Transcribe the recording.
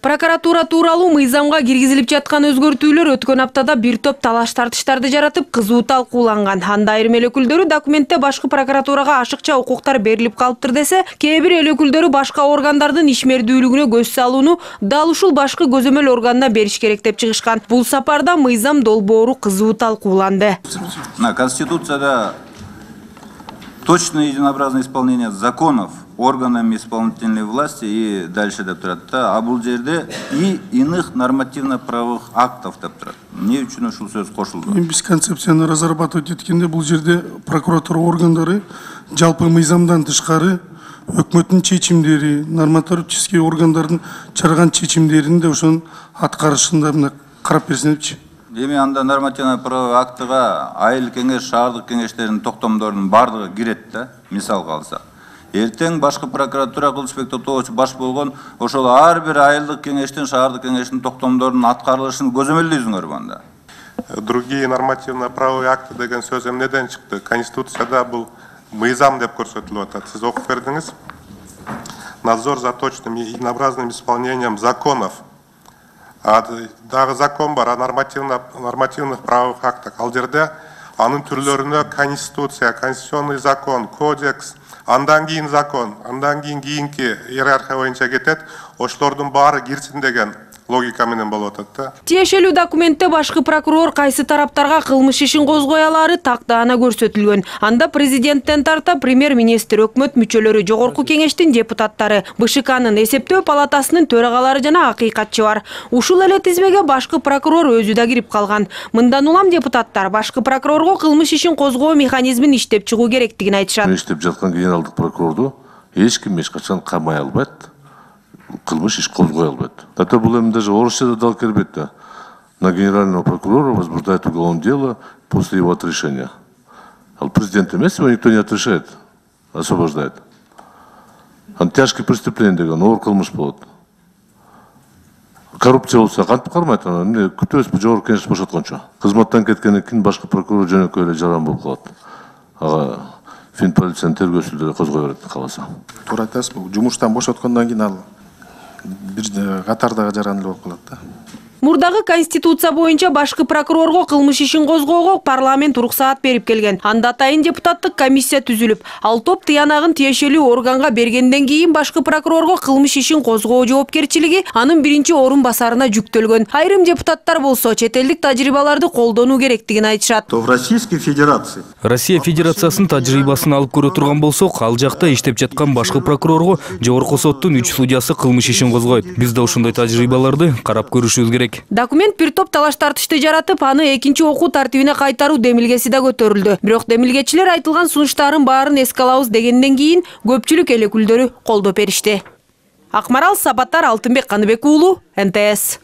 Прокуратура тууралуу мыйзамга киргизилип жаткан өзгөртүүлөр өткөн аптада бир топ талаш тартыштарды жаратып, кызуу талкууланган. Анда айрым эл өкүлдөрү документте башкы прокуратурага ашыкча укуктар берилип калыптыр десе, кээ бир эл өкүлдөрү башка органдардын ишмердүүлүгүнө көз салууну дал ушул башкы көзөмөл органына бериш керек деп чыгышкан. Бул сапарда мыйзам долбоору кызуу талкууланды. Конституцияда точное и единообразное исполнение законов органами исполнительной власти и дальше деп турат да, а бул жерде и иных нормативно-правовых актов деп турат. Не үчүн ушул сөз кошулду? Биз концепцияны разрабатывать эткенде бул жерде прокуратура органдары жалпы мыйзамдан тышкары өкмөттүн чечимдери, нормативдик органдардын чыгарган чечимдерин де ошонун аткарышында мына карап берсин депчи. Эми анда нормативно-правовый актыга айыл кеңеш, шаардык кеңештердин токтомдорунун бардыгы кирет да, мисал калса. Эртең башкы прокуратура кылычбек токтогоч баш болгон ошол ар бир айылдык кеңештин, шаардык кеңештин токтомдорунун аткарылышын көзөмөлдөйсүңөр банда. Другие нормативно-правовые акты деген сөз эмнеден чыкты? Конституцияда бул мыйзам деп көрсөтүлүп атат. Сиз окуп бердиңиз. Надзор за точным и единообразным исполнением законов. Дагы закон бар, нормативных правовых актах. Ал жерде анын түрлөрүнө конституция, конституционный закон, кодекс, андан кийин закон, андан кийинки иерархия боюнча кетет. Ошолордун баары кирсин деген логика менен болуп атат да. Тиешелүү документте башкы прокурор кайсы тараптарга кылмыш ишин козгой алары тактаана көрсөтүлгөн. Анда президенттен тарта премьер-министр, өкмөт мүчөлөрү, жогорку кеңештин депутаттары, БШКнын эсептөө палатасынын төрагалары жана акыйкатчы бар. Ушул эле тизмеге башкы прокурор өзү да кирип калган. Мындан улам депутаттар башкы прокурорго кылмыш ишин козгоо механизмин иштеп чыгуу керектигин айтышат. Иштеп жаткан генералдык прокурорду эч ким эч качан камай албайт. Кылмыш иш козгой албайт. Это было даже орусчада дал кербет. На генерального прокурора возбуждает уголовное дело после его отрешения. А президент эмес его никто не отрешает, освобождает. Он тяжкие преступления деген, оор кылмыш болот. Коррупция болса кантип кармайт аны? Эмне күтөбүз жогорку кеңеш бошоткончо. Кызматтан кеткенден кийин башкы прокурор жөнөкөй эле жаран болуп калат. Ага фин полициянын тергөөсүлдөрү козгой берет каласа. Туура айтасыз, бул жумуштан бошоткондон кийин ал бир катардагы жаран болуп калат да. Мурдагы конституция боюнча башкы прокурорго кылмыш ишин козгоого парламент уруксаат берип келген. Анда атайын депутаттык комиссия түзүлүп, ал топ тыянагын тиешелүү органга бергенден кийин башкы прокурорго кылмыш ишин козгоо жоопкерчилиги анын биринчи орун басарына жүктөлгөн. Айрым депутаттар болсо чет элдик тажрыйбаларды колдонуу керектигин айтышат. В Российской Федерации Россия Федерациясынын тажрыйбасын алып көрө турган болсок, ал жакта иштеп жаткан башкы прокурорго жогорку соттун 3 судьясы кылмыш ишин козгойт. Биз да ошондой тажрыйбаларды карап көрүшүбүз керек. Документ бир топ талаш тартышты жаратып, аны экинчи окуу тартибине кайтаруу демилгеси да көтөрүлдү. Бирок демилгечилер айтылган сунуштардын баарын эске алабыз дегенден кийин көпчүлүк эл өкүлдөрү колдоп беришти. Акмарал Сапаттар, Алтынбек Каныбек уулу, НТС.